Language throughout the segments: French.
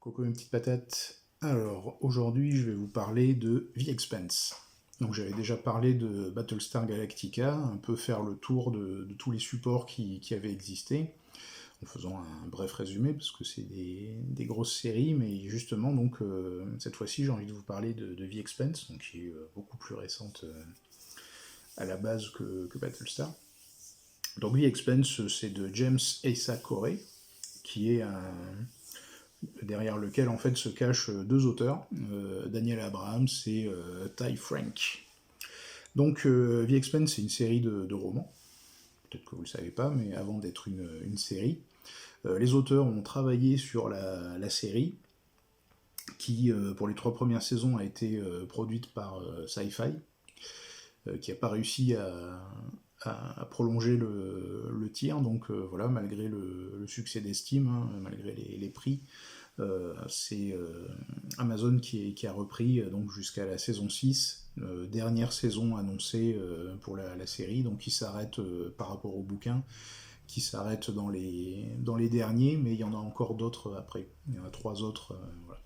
Coucou mes petites patates. Alors, aujourd'hui, je vais vous parler de The Expanse. Donc, j'avais déjà parlé de Battlestar Galactica, un peu faire le tour de tous les supports qui avaient existé, en faisant un bref résumé, parce que c'est des grosses séries, mais justement, donc, cette fois-ci, j'ai envie de vous parler de The Expanse, donc, qui est beaucoup plus récente à la base que Battlestar. Donc, The Expanse, c'est de James Asa Corey, qui est derrière lequel en fait se cachent deux auteurs, Daniel Abrams et Ty Frank. Donc The Expanse c'est une série de romans, peut-être que vous ne le savez pas, mais avant d'être une série, les auteurs ont travaillé sur la série, qui pour les 3 premières saisons a été produite par Sci-Fi, qui n'a pas réussi à prolonger le tir, donc voilà, malgré le succès d'estime, hein, malgré les prix, c'est Amazon qui a repris donc jusqu'à la saison 6, dernière saison annoncée pour la série, donc qui s'arrête par rapport au bouquin, qui s'arrête dans les derniers, mais il y en a encore d'autres après. Il y en a 3 autres. Voilà.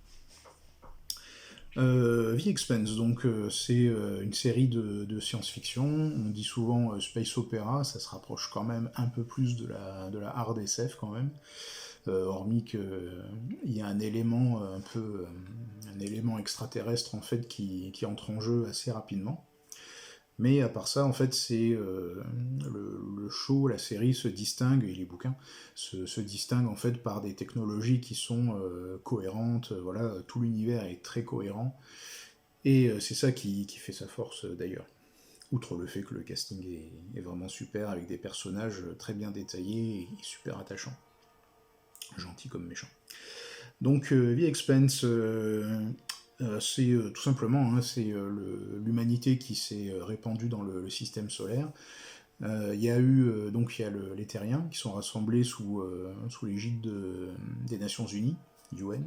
The Expanse, donc c'est une série de science-fiction. On dit souvent space opera, ça se rapproche quand même un peu plus de la hard SF quand même. Hormis qu'il y a un élément un élément extraterrestre en fait qui entre en jeu assez rapidement. Mais à part ça, en fait, c'est le show, la série se distingue, et les bouquins se distinguent en fait par des technologies qui sont cohérentes. Voilà, tout l'univers est très cohérent, et c'est ça qui fait sa force d'ailleurs. Outre le fait que le casting est vraiment super, avec des personnages très bien détaillés et super attachants. Gentil comme méchant. Donc The Expanse, c'est tout simplement hein, c'est l'humanité qui s'est répandue dans le système solaire. Il y a eu donc il y a les Terriens qui sont rassemblés sous l'égide des Nations Unies, UN.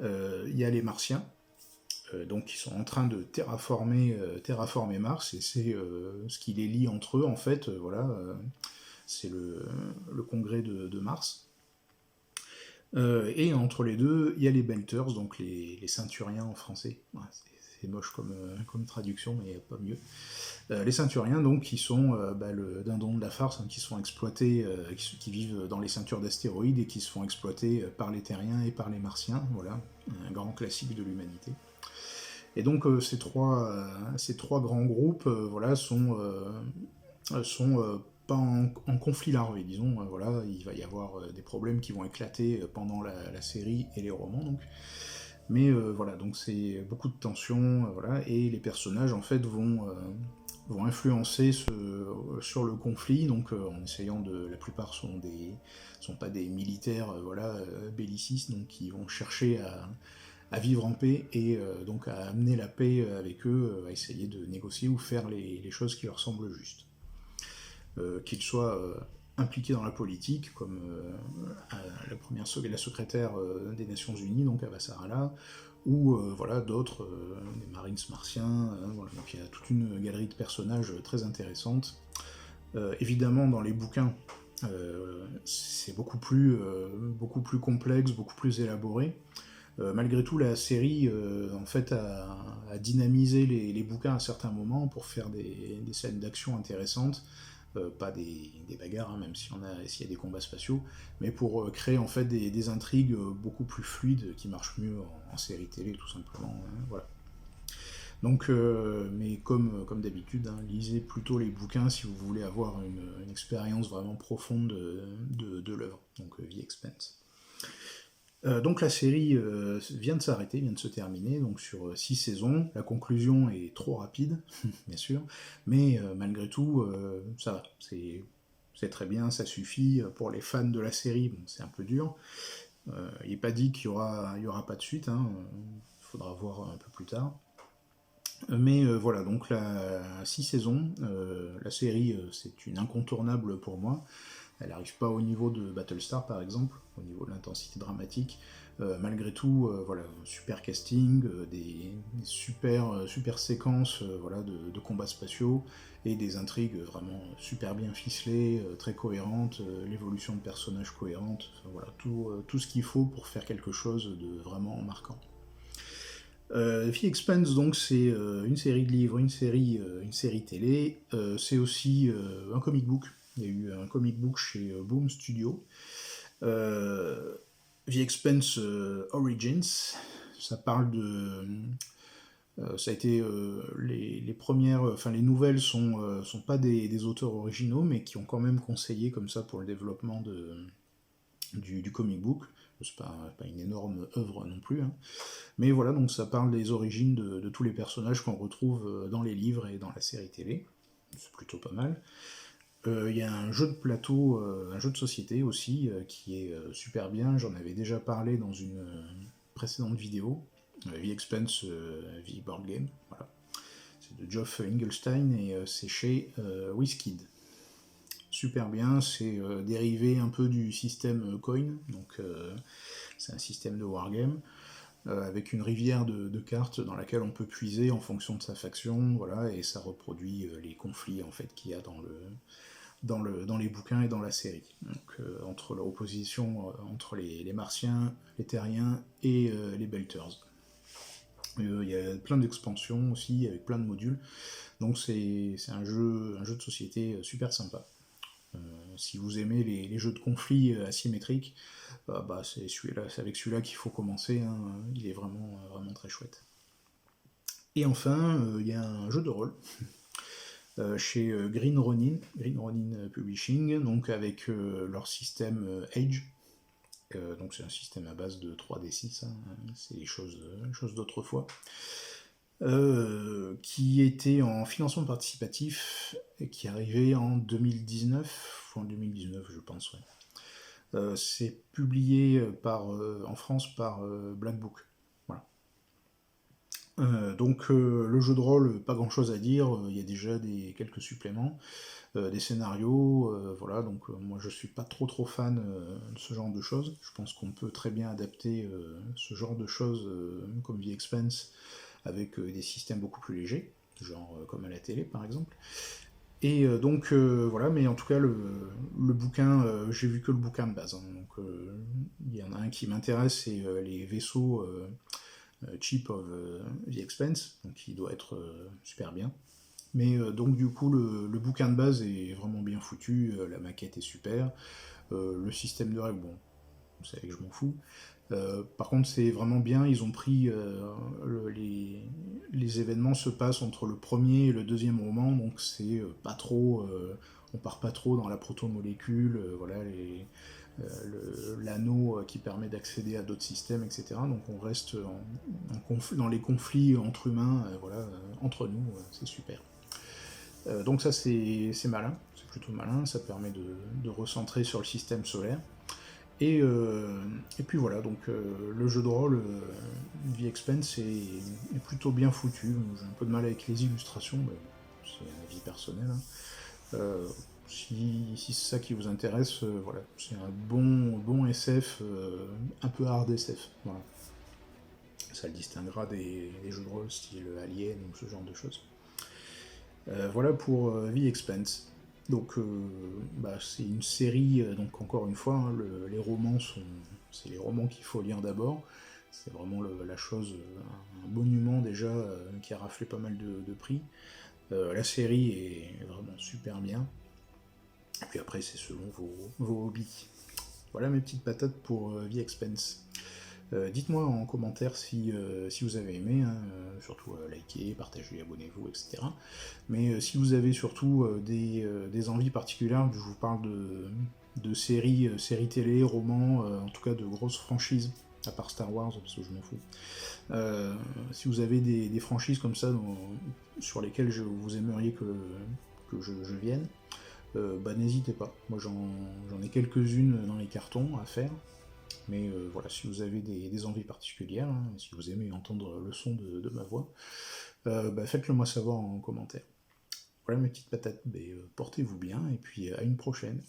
Il y a les Martiens, donc qui sont en train de terraformer Mars, et c'est ce qui les lie entre eux en fait. Voilà, c'est le congrès de Mars. Et entre les deux, il y a les Belters, donc les ceinturiens en français. Ouais, c'est moche comme traduction, mais pas mieux. Les ceinturiens, donc, qui sont le dindon de la farce, hein, qui sont exploités, qui vivent dans les ceintures d'astéroïdes et qui se font exploiter par les terriens et par les martiens. Voilà, un grand classique de l'humanité. Et donc ces trois grands groupes voilà, sont pas en conflit larvé, disons. Voilà, il va y avoir des problèmes qui vont éclater pendant la série et les romans, donc. Mais voilà, donc c'est beaucoup de tension, voilà, et les personnages en fait vont influencer sur le conflit, donc en essayant la plupart sont pas des militaires, voilà, bellicistes, donc qui vont chercher à vivre en paix et donc à amener la paix avec eux, à essayer de négocier ou faire les choses qui leur semblent justes. Qu'ils soient impliqués dans la politique, comme la secrétaire des Nations Unies, donc Avasarala, ou voilà, d'autres, des Marines martiens. Voilà. Donc il y a toute une galerie de personnages très intéressante. Évidemment, dans les bouquins, c'est beaucoup plus complexe, beaucoup plus élaboré. Malgré tout, la série en fait a dynamisé les bouquins à certains moments pour faire des scènes d'action intéressantes. Pas des bagarres, hein, même s'il y a des combats spatiaux, mais pour créer en fait des intrigues beaucoup plus fluides qui marchent mieux en série télé, tout simplement. Hein, voilà. Donc, mais comme d'habitude, hein, lisez plutôt les bouquins si vous voulez avoir une expérience vraiment profonde de l'œuvre. Donc, The Expanse. Donc la série vient de s'arrêter, vient de se terminer, donc sur 6 saisons. La conclusion est trop rapide, bien sûr, mais malgré tout, ça va. C'est très bien, ça suffit. Pour les fans de la série, bon, c'est un peu dur. Il n'est pas dit qu'il y aura pas de suite, hein. Il faudra voir un peu plus tard. Mais voilà, donc 6 saisons. La série, c'est une incontournable pour moi. Elle n'arrive pas au niveau de Battlestar par exemple, au niveau de l'intensité dramatique. Malgré tout, voilà, super casting, des super séquences voilà, de combats spatiaux et des intrigues vraiment super bien ficelées, très cohérentes, l'évolution de personnages cohérente, enfin, voilà, tout ce qu'il faut pour faire quelque chose de vraiment marquant. The Expanse, donc, c'est une série de livres, une série télé. C'est aussi un comic book. Il y a eu un comic book chez Boom Studio. Euh, The Expanse Origins, ça parle de. Ça a été les premières, enfin les nouvelles sont pas des auteurs originaux, mais qui ont quand même conseillé comme ça pour le développement du comic book. C'est pas une énorme œuvre non plus, hein. Mais voilà, donc ça parle des origines de tous les personnages qu'on retrouve dans les livres et dans la série télé. C'est plutôt pas mal. Il y a un jeu de plateau, un jeu de société aussi, qui est super bien. J'en avais déjà parlé dans une précédente vidéo. The Expanse, The Board Game. Voilà. C'est de Geoff Engelstein et c'est chez WizKid. Super bien, c'est dérivé un peu du système Coin, donc c'est un système de wargame. Avec une rivière de cartes dans laquelle on peut puiser en fonction de sa faction, voilà, et ça reproduit les conflits en fait qu'il y a dans les bouquins et dans la série. Donc, entre l'opposition entre les Martiens, les Terriens et les Belters. Il y a plein d'expansions aussi, avec plein de modules. Donc c'est un jeu de société super sympa. Si vous aimez les jeux de conflit asymétriques, c'est avec celui-là qu'il faut commencer, hein. Il est vraiment très chouette. Et enfin, il y a un jeu de rôle chez Green Ronin Publishing, donc avec leur système Age. Donc c'est un système à base de 3D6, hein, c'est les choses d'autrefois. Qui était en financement participatif et qui arrivait en 2019, ou en 2019 je pense, ouais. C'est publié en France par Black Book. Voilà. Donc le jeu de rôle, pas grand chose à dire, il y a déjà quelques suppléments, des scénarios, voilà, donc moi je suis pas trop fan de ce genre de choses. Je pense qu'on peut très bien adapter ce genre de choses comme The Expanse avec des systèmes beaucoup plus légers, genre comme à la télé par exemple. Et donc voilà, mais en tout cas le bouquin, j'ai vu que le bouquin de base, hein, donc il y en a un qui m'intéresse, c'est les vaisseaux Cheap of the Expense, donc il doit être super bien. Mais donc du coup le bouquin de base est vraiment bien foutu, la maquette est super, le système de règles, bon, vous savez que je m'en fous. Par contre, c'est vraiment bien. Ils ont pris les événements se passent entre le premier et le deuxième roman, donc c'est pas trop. On part pas trop dans la protomolécule, voilà, l'anneau qui permet d'accéder à d'autres systèmes, etc. Donc on reste dans les conflits entre humains, voilà, entre nous, c'est super. Donc ça c'est malin, c'est plutôt malin, ça permet de recentrer sur le système solaire. Et puis voilà, donc le jeu de rôle, The Expanse, est plutôt bien foutu. J'ai un peu de mal avec les illustrations, mais c'est un avis personnel, hein. Si c'est ça qui vous intéresse, voilà, c'est un bon SF, un peu hard SF. Voilà. Ça le distinguera des jeux de rôle style Alien ou ce genre de choses. Voilà pour The Expanse. Donc, c'est une série, donc encore une fois, hein, les romans c'est les romans qu'il faut lire d'abord. C'est vraiment la chose, un monument déjà qui a raflé pas mal de prix. La série est vraiment super bien. Et puis après, c'est selon vos hobbies. Voilà mes petites patates pour The Expanse. Dites-moi en commentaire si vous avez aimé, hein, surtout likez, partagez, abonnez-vous, etc. Mais si vous avez surtout des envies particulières, je vous parle de séries télé, romans, en tout cas de grosses franchises, à part Star Wars, parce que je m'en fous. Si vous avez des franchises comme ça sur lesquelles vous aimeriez que je vienne, n'hésitez pas. Moi j'en ai quelques-unes dans les cartons à faire. Mais voilà, si vous avez des envies particulières, hein, si vous aimez entendre le son de ma voix, faites-le moi savoir en commentaire. Voilà mes petites patates, portez-vous bien et puis à une prochaine.